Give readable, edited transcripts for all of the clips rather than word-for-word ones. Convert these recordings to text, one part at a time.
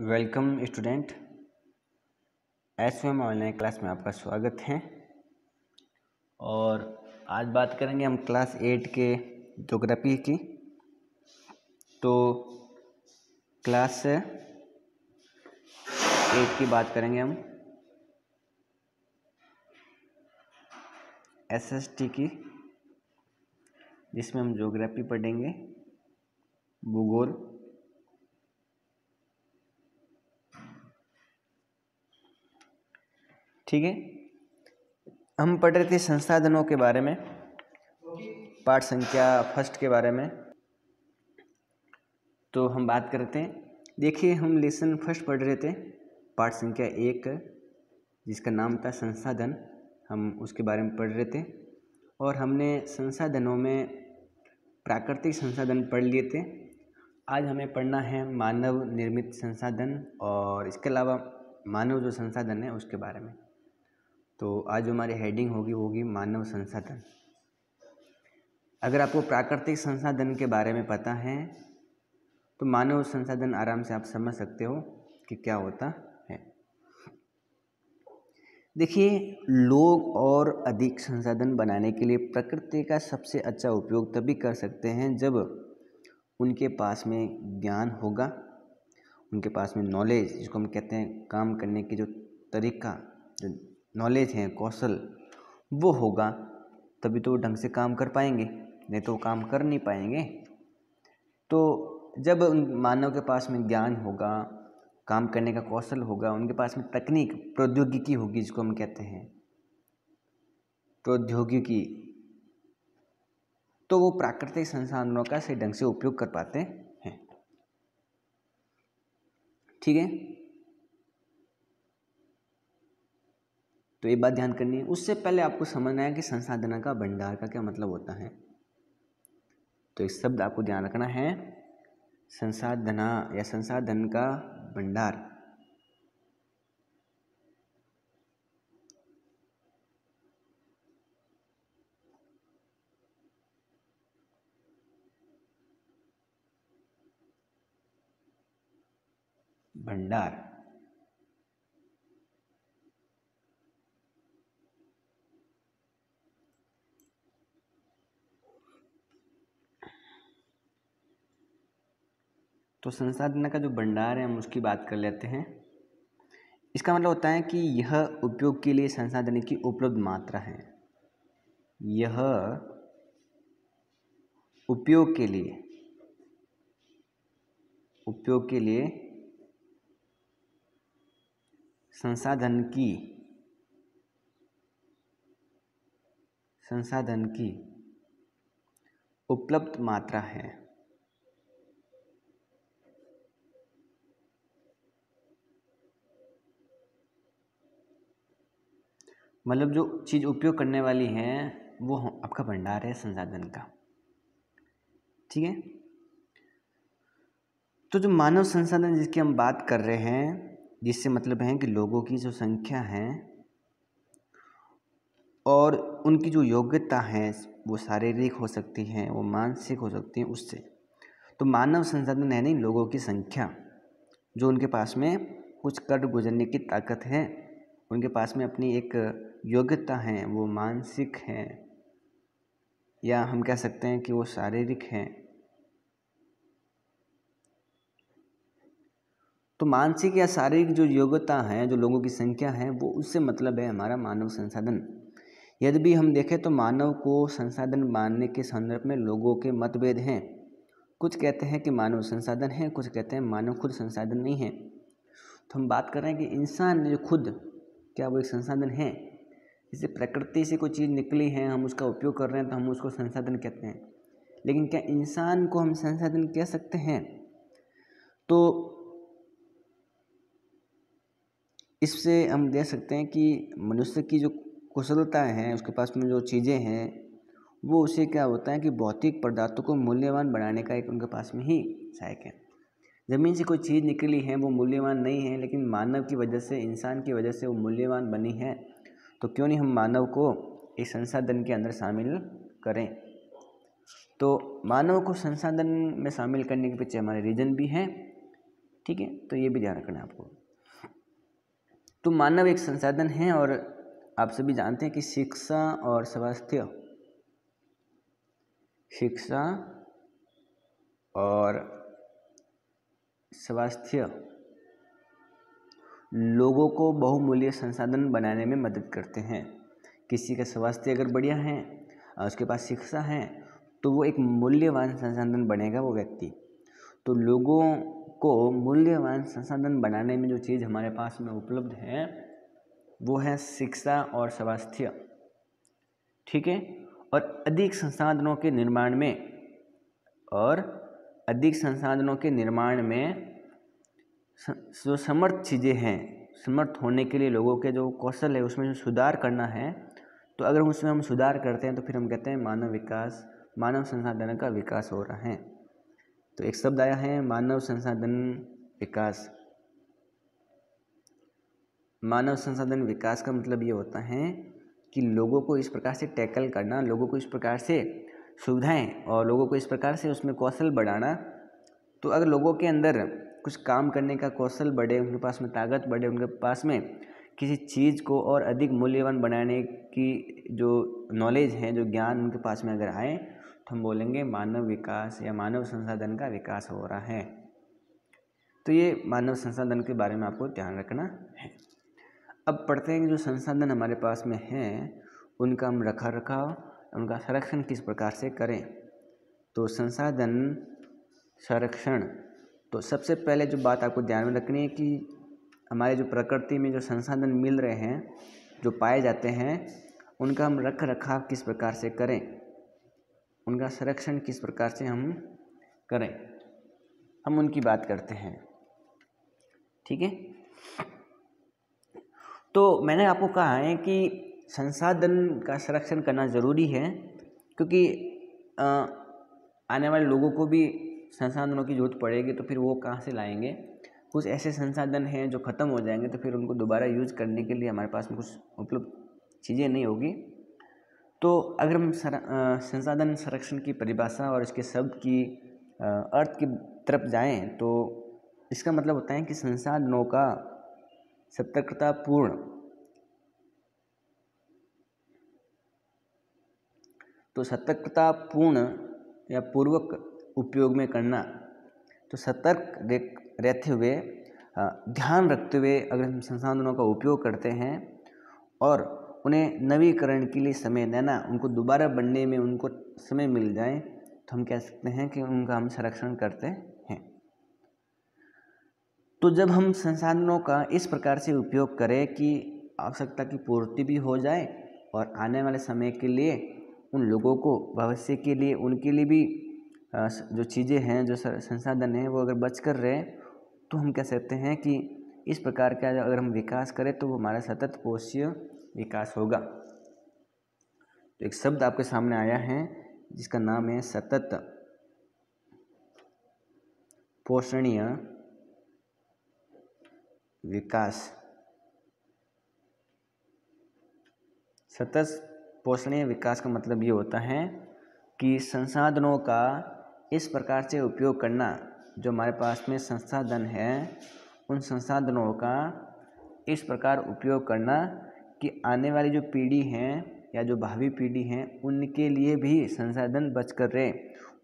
Welcome student, SVM online class में आपका स्वागत है। और आज बात करेंगे हम क्लास 8 के ज्योग्राफी की। तो क्लास 8 की बात करेंगे हम एसएसटी की, जिसमें हम ज्योग्राफी पढ़ेंगे, भूगोल। ठीक है, हम पढ़ रहे थे संसाधनों के बारे में, पाठ संख्या फर्स्ट के बारे में। तो हम बात करते हैं। देखिए, हम लेसन फर्स्ट पढ़ रहे थे, पाठ संख्या 1, जिसका नाम था संसाधन। हम उसके बारे में पढ़ रहे थे और हमने संसाधनों में प्राकृतिक संसाधन पढ़ लिए थे। आज हमें पढ़ना है मानव निर्मित संसाधन और इसके अलावा मानव जो संसाधन है उसके बारे में। तो आज जो हमारी हेडिंग होगी वो होगी मानव संसाधन। अगर आपको प्राकृतिक संसाधन के बारे में पता है तो मानव संसाधन आराम से आप समझ सकते हो कि क्या होता है। देखिए, लोग और अधिक संसाधन बनाने के लिए प्रकृति का सबसे अच्छा उपयोग तभी कर सकते हैं जब उनके पास में ज्ञान होगा, उनके पास में नॉलेज, जिसको हम कहते हैं काम करने की जो तरीका, जो नॉलेज है, कौशल, वो होगा। तभी तो वो ढंग से काम कर पाएंगे, नहीं तो वो काम कर नहीं पाएंगे। तो जब मानव के पास में ज्ञान होगा, काम करने का कौशल होगा, उनके पास में तकनीक, प्रौद्योगिकी होगी, जिसको हम कहते हैं प्रौद्योगिकी, तो वो प्राकृतिक संसाधनों का सही ढंग से उपयोग कर पाते हैं। ठीक है, तो ये बात ध्यान करनी है। उससे पहले आपको समझना है कि संसाधन का भंडार का क्या मतलब होता है। तो एक शब्द आपको ध्यान रखना है, संसाधना या संसाधन का भंडार। भंडार तो संसाधन का जो भंडार है हम उसकी बात कर लेते हैं। इसका मतलब होता है कि यह उपयोग के लिए संसाधन की उपलब्ध मात्रा है। यह उपयोग के लिए संसाधन की उपलब्ध मात्रा है। मतलब जो चीज़ उपयोग करने वाली है वो आपका भंडार है संसाधन का। ठीक है, तो जो मानव संसाधन जिसकी हम बात कर रहे हैं, जिससे मतलब है कि लोगों की जो संख्या है और उनकी जो योग्यता है, वो शारीरिक हो सकती है, वो मानसिक हो सकती है। उससे तो मानव संसाधन है नहीं, लोगों की संख्या, जो उनके पास में कुछ कर गुजरने की ताकत है, उनके पास में अपनी एक योग्यता है, वो मानसिक है या हम कह सकते हैं कि वो शारीरिक है। तो मानसिक या शारीरिक जो योग्यता है, जो लोगों की संख्या है, वो उससे मतलब है हमारा मानव संसाधन। यदि भी हम देखें तो मानव को संसाधन मानने के संदर्भ में लोगों के मतभेद हैं। कुछ कहते हैं कि मानव संसाधन है, कुछ कहते हैं मानव खुद संसाधन नहीं है। तो हम बात कर रहे हैं कि इंसान जो खुद, क्या वो एक संसाधन है? जैसे प्रकृति से कोई चीज़ निकली है, हम उसका उपयोग कर रहे हैं तो हम उसको संसाधन कहते हैं। लेकिन क्या इंसान को हम संसाधन कह सकते हैं? तो इससे हम देख सकते हैं कि मनुष्य की जो कुशलता है, उसके पास में जो चीज़ें हैं, वो उसे क्या होता है कि भौतिक पदार्थों को मूल्यवान बनाने का एक उनके पास में ही सहायक है। ज़मीन से कोई चीज़ निकली है, वो मूल्यवान नहीं है, लेकिन मानव की वजह से, इंसान की वजह से वो मूल्यवान बनी है। तो क्यों नहीं हम मानव को इस संसाधन के अंदर शामिल करें। तो मानव को संसाधन में शामिल करने के पीछे हमारे रीज़न भी हैं ठीक है, तो ये भी ध्यान रखना है आपको। तो मानव एक संसाधन है और आप सभी जानते हैं कि शिक्षा और स्वास्थ्य लोगों को बहुमूल्य संसाधन बनाने में मदद करते हैं। किसी का स्वास्थ्य अगर बढ़िया है और उसके पास शिक्षा है तो वो एक मूल्यवान संसाधन बनेगा वो व्यक्ति। तो लोगों को मूल्यवान संसाधन बनाने में जो चीज़ हमारे पास में उपलब्ध है वो है शिक्षा और स्वास्थ्य, ठीक है। और अधिक संसाधनों के निर्माण में जो समर्थ चीज़ें हैं, समर्थ होने के लिए लोगों के जो कौशल है उसमें जो सुधार करना है, तो अगर उसमें हम सुधार करते हैं तो फिर हम कहते हैं मानव संसाधन का विकास हो रहा है। तो एक शब्द आया है मानव संसाधन विकास। मानव संसाधन विकास का मतलब ये होता है कि लोगों को इस प्रकार से टैकल करना, लोगों को इस प्रकार से सुविधाएं और लोगों को इस प्रकार से उसमें कौशल बढ़ाना। तो अगर लोगों के अंदर कुछ काम करने का कौशल बढ़े, उनके पास में ताकत बढ़े, उनके पास में किसी चीज़ को और अधिक मूल्यवान बनाने की जो नॉलेज है, जो ज्ञान उनके पास में अगर आए तो हम बोलेंगे मानव विकास या मानव संसाधन का विकास हो रहा है। तो ये मानव संसाधन के बारे में आपको ध्यान रखना है। अब पढ़ते हैं कि जो संसाधन हमारे पास में हैं उनका हम रखरखाव, उनका संरक्षण किस प्रकार से करें। तो संसाधन संरक्षण, तो सबसे पहले जो बात आपको ध्यान में रखनी है कि हमारे जो प्रकृति में जो संसाधन मिल रहे हैं, जो पाए जाते हैं, उनका हम रख रखाव किस प्रकार से करें, उनका संरक्षण किस प्रकार से हम करें, हम उनकी बात करते हैं, ठीक है। तो मैंने आपको कहा है कि संसाधन का संरक्षण करना ज़रूरी है क्योंकि आने वाले लोगों को भी संसाधनों की जरूरत पड़ेगी, तो फिर वो कहाँ से लाएंगे। कुछ ऐसे संसाधन हैं जो ख़त्म हो जाएंगे तो फिर उनको दोबारा यूज़ करने के लिए हमारे पास में कुछ उपलब्ध चीज़ें नहीं होगी। तो अगर हम संसाधन संरक्षण की परिभाषा और इसके शब्द की अर्थ की तरफ जाएं तो इसका मतलब होता है कि संसाधनों का सतर्कतापूर्ण या पूर्वक उपयोग में करना। तो सतर्क रहते हुए, ध्यान रखते हुए अगर हम संसाधनों का उपयोग करते हैं और उन्हें नवीकरण के लिए समय देना, उनको दोबारा बनने में उनको समय मिल जाए, तो हम कह सकते हैं कि उनका हम संरक्षण करते हैं। तो जब हम संसाधनों का इस प्रकार से उपयोग करें कि आवश्यकता की पूर्ति भी हो जाए और आने वाले समय के लिए उन लोगों को भविष्य के लिए उनके लिए भी जो चीज़ें हैं, जो संसाधन हैं, वो अगर बच कर रहे तो हम कह सकते हैं कि इस प्रकार का अगर हम विकास करें तो वो हमारा सतत पोषीय विकास होगा। तो एक शब्द आपके सामने आया है जिसका नाम है सतत पोषणीय विकास। सतत पोषणीय विकास का मतलब ये होता है कि संसाधनों का इस प्रकार से उपयोग करना, जो हमारे पास में संसाधन है उन संसाधनों का इस प्रकार उपयोग करना कि आने वाली जो पीढ़ी है या जो भावी पीढ़ी है उनके लिए भी संसाधन बच कर रहे,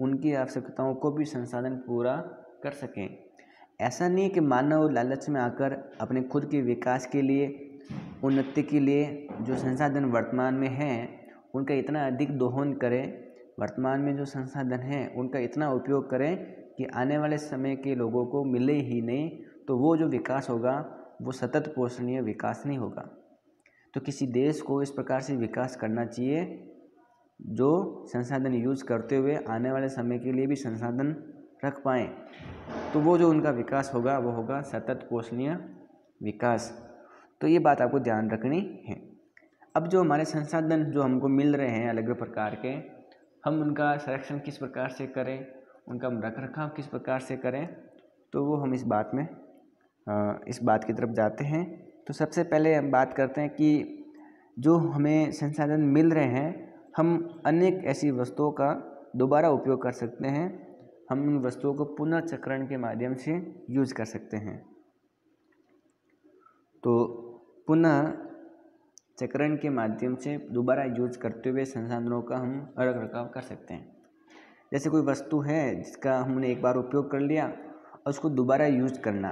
उनकी आवश्यकताओं को भी संसाधन पूरा कर सकें। ऐसा नहीं कि मानव लालच में आकर अपने खुद के विकास के लिए, उन्नति के लिए जो संसाधन वर्तमान में हैं उनका इतना अधिक दोहन करें, वर्तमान में जो संसाधन हैं उनका इतना उपयोग करें कि आने वाले समय के लोगों को मिले ही नहीं, तो वो जो विकास होगा वो सतत पोषणीय विकास नहीं होगा। तो किसी देश को इस प्रकार से विकास करना चाहिए जो संसाधन यूज करते हुए आने वाले समय के लिए भी संसाधन रख पाएँ, तो वो जो उनका विकास होगा वो होगा सतत पोषणीय विकास। तो ये बात आपको ध्यान रखनी है। अब जो हमारे संसाधन जो हमको मिल रहे हैं अलग अलग प्रकार के, हम उनका संरक्षण किस प्रकार से करें, उनका रखरखाव किस प्रकार से करें, तो वो हम इस बात की तरफ जाते हैं। तो सबसे पहले हम बात करते हैं कि जो हमें संसाधन मिल रहे हैं हम अनेक ऐसी वस्तुओं का दोबारा उपयोग कर सकते हैं हम उन वस्तुओं को पुनः चक्रण के माध्यम से यूज कर सकते हैं। तो पुनः चक्रण के माध्यम से दोबारा यूज करते हुए संसाधनों का हम रख रखाव कर सकते हैं। जैसे कोई वस्तु है जिसका हमने एक बार उपयोग कर लिया और उसको दोबारा यूज करना,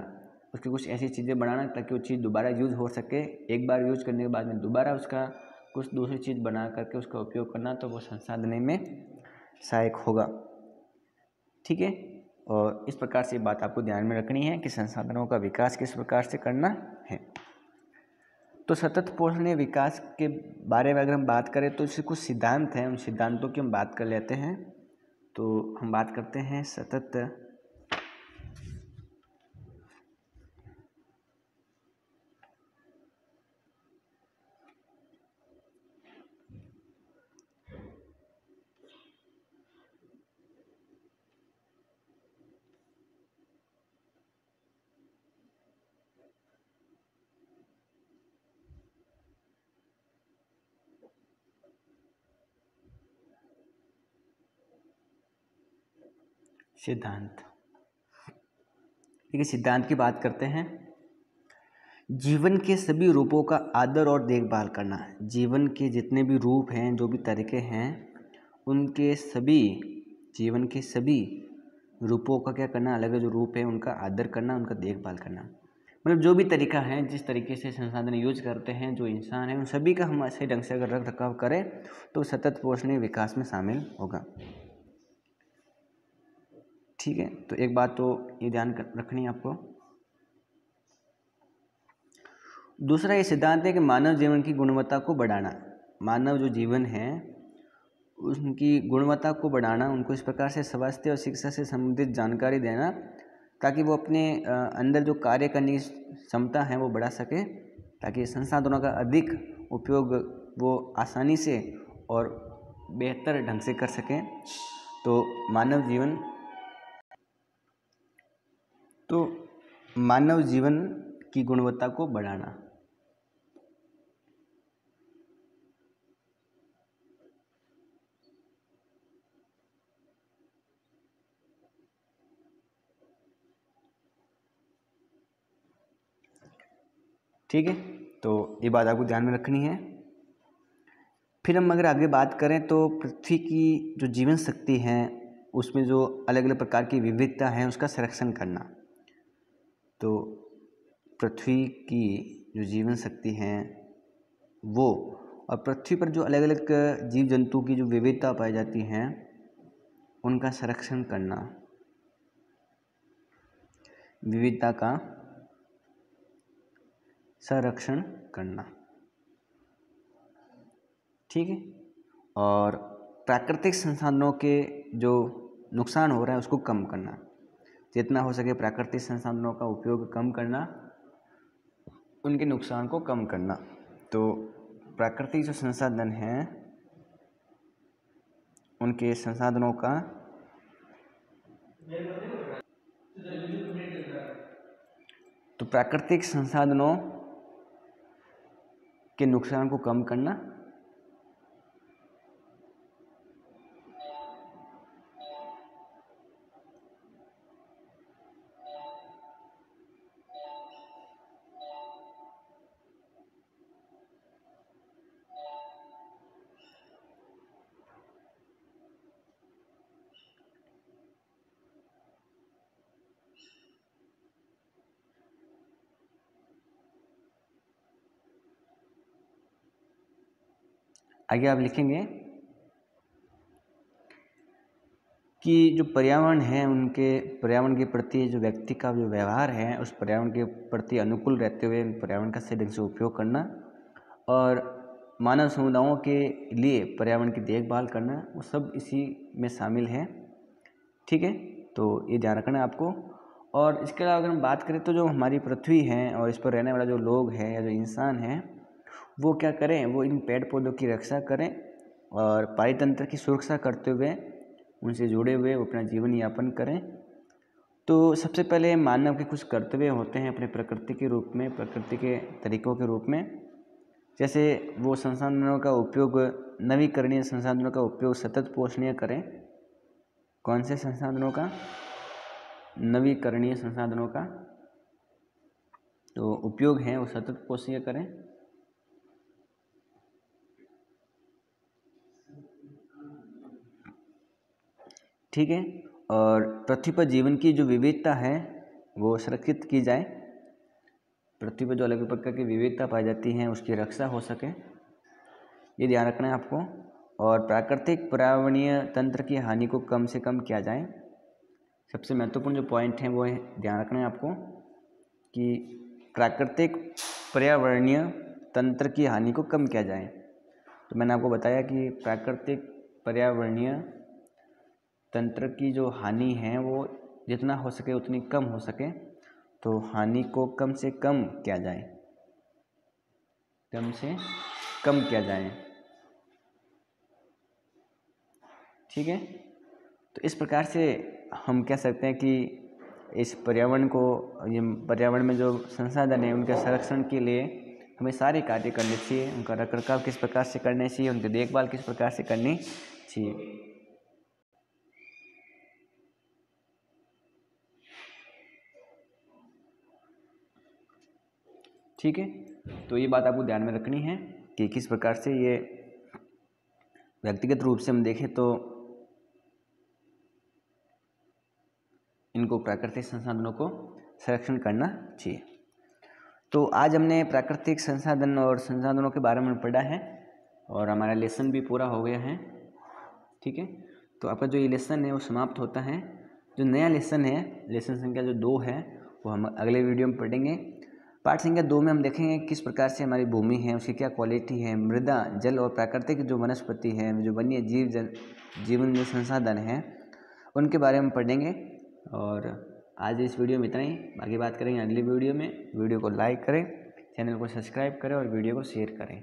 उसकी कुछ ऐसी चीज़ें बनाना ताकि वो चीज़ दोबारा यूज हो सके। एक बार यूज करने के बाद में दोबारा उसका कुछ दूसरी चीज़ बना करके उसका उपयोग करना, तो वो संसाधन में सहायक होगा। ठीक है, और इस प्रकार से बात आपको ध्यान में रखनी है कि संसाधनों का विकास किस प्रकार से करना है। तो सतत पोषणीय विकास के बारे में अगर हम बात करें तो इससे कुछ सिद्धांत हैं, उन सिद्धांतों की हम बात कर लेते हैं। तो हम बात करते हैं सतत सिद्धांत। ठीक है, सिद्धांत की बात करते हैं। जीवन के सभी रूपों का आदर और देखभाल करना। जीवन के जितने भी रूप हैं, जो भी तरीके हैं, उनके सभी जीवन के सभी रूपों का क्या करना, अलग अलग जो रूप है उनका आदर करना, उनका देखभाल करना। मतलब जो भी तरीका है, जिस तरीके से संसाधन यूज करते हैं जो इंसान है, उन सभी का हम ऐसे ढंग से अगर रख रखाव करें तो सतत पोषणीय विकास में शामिल होगा। ठीक है, तो एक बात तो ये ध्यान रखनी है आपको। दूसरा ये सिद्धांत है कि मानव जीवन की गुणवत्ता को बढ़ाना। मानव जो जीवन है उनकी गुणवत्ता को बढ़ाना, उनको इस प्रकार से स्वास्थ्य और शिक्षा से संबंधित जानकारी देना ताकि वो अपने अंदर जो कार्य करने की क्षमता है वो बढ़ा सके, ताकि संसाधनों का अधिक उपयोग वो आसानी से और बेहतर ढंग से कर सकें। तो मानव जीवन की गुणवत्ता को बढ़ाना। ठीक है, तो ये बात आपको ध्यान में रखनी है। फिर हम अगर आगे बात करें तो पृथ्वी की जो जीवन शक्ति है उसमें जो अलग अलग प्रकार की विविधता है उसका संरक्षण करना। तो पृथ्वी की जो जीवन शक्ति है वो, और पृथ्वी पर जो अलग अलग जीव जंतु की जो विविधता पाई जाती हैं उनका संरक्षण करना, विविधता का संरक्षण करना। ठीक है, और प्राकृतिक संसाधनों के जो नुकसान हो रहा है उसको कम करना। जितना हो सके प्राकृतिक संसाधनों का उपयोग कम करना, उनके नुकसान को कम करना। तो प्राकृतिक जो संसाधन हैं उनके संसाधनों का प्राकृतिक संसाधनों के नुकसान को कम करना, आगे आप लिखेंगे कि जो पर्यावरण है उनके पर्यावरण के प्रति जो व्यक्ति का जो व्यवहार है उस पर्यावरण के प्रति अनुकूल रहते हुए पर्यावरण का सही ढंग से उपयोग करना, और मानव समुदायों के लिए पर्यावरण की देखभाल करना, वो सब इसी में शामिल है। ठीक है, तो ये ध्यान रखना है आपको। और इसके अलावा अगर हम बात करें तो जो हमारी पृथ्वी है और इस पर रहने वाला जो लोग हैं या जो इंसान हैं वो क्या करें, वो इन पेड़ पौधों की रक्षा करें और पारितंत्र की सुरक्षा करते हुए उनसे जुड़े हुए अपना जीवन यापन करें। तो सबसे पहले मानव के कुछ कर्तव्य होते हैं अपने प्रकृति के रूप में, प्रकृति के तरीकों के रूप में। जैसे वो संसाधनों का उपयोग, नवीकरणीय संसाधनों का उपयोग सतत पोषणीय करें, कौन से संसाधनों का? नवीकरणीय संसाधनों का तो उपयोग है वो सतत पोषणीय करें। ठीक है। और पृथ्वी पर जीवन की जो विविधता है वो संरक्षित की जाए। पृथ्वी पर जो अलग अलग प्रकार की विविधता पाई जाती है उसकी रक्षा हो सके, ये ध्यान रखना है आपको। और प्राकृतिक पर्यावरणीय तंत्र की हानि को कम से कम किया जाए। सबसे महत्वपूर्ण जो पॉइंट है वो है, ध्यान रखना है आपको कि प्राकृतिक पर्यावरणीय तंत्र की हानि को कम किया जाए। तो मैंने आपको बताया कि प्राकृतिक पर्यावरणीय तंत्र की जो हानि है वो जितना हो सके उतनी कम हो सके, तो हानि को कम से कम किया जाए, कम से कम किया जाए। ठीक है। तो इस प्रकार से हम कह सकते हैं कि इस पर्यावरण को, ये पर्यावरण में जो संसाधन है उनके संरक्षण के लिए हमें सारे कार्य करने चाहिए। उनका रखरखाव किस प्रकार से करने चाहिए, उनकी देखभाल किस प्रकार से करनी चाहिए। ठीक है। तो ये बात आपको ध्यान में रखनी है कि किस प्रकार से ये व्यक्तिगत रूप से हम देखें तो इनको प्राकृतिक संसाधनों को संरक्षण करना चाहिए। तो आज हमने प्राकृतिक संसाधन और संसाधनों के बारे में पढ़ा है और हमारा लेसन भी पूरा हो गया है। ठीक है। तो आपका जो ये लेसन है वो समाप्त होता है। जो नया लेसन है, लेसन संख्या जो 2 है, वो हम अगले वीडियो में पढ़ेंगे। पाठ संख्या 2 में हम देखेंगे किस प्रकार से हमारी भूमि है, उसकी क्या क्वालिटी है, मृदा, जल और प्राकृतिक जो वनस्पति है, जो वन्य जीवन जो संसाधन हैं उनके बारे में पढ़ेंगे। और आज इस वीडियो में इतना ही, बाकी बात करेंगे अगली वीडियो में। वीडियो को लाइक करें, चैनल को सब्सक्राइब करें और वीडियो को शेयर करें।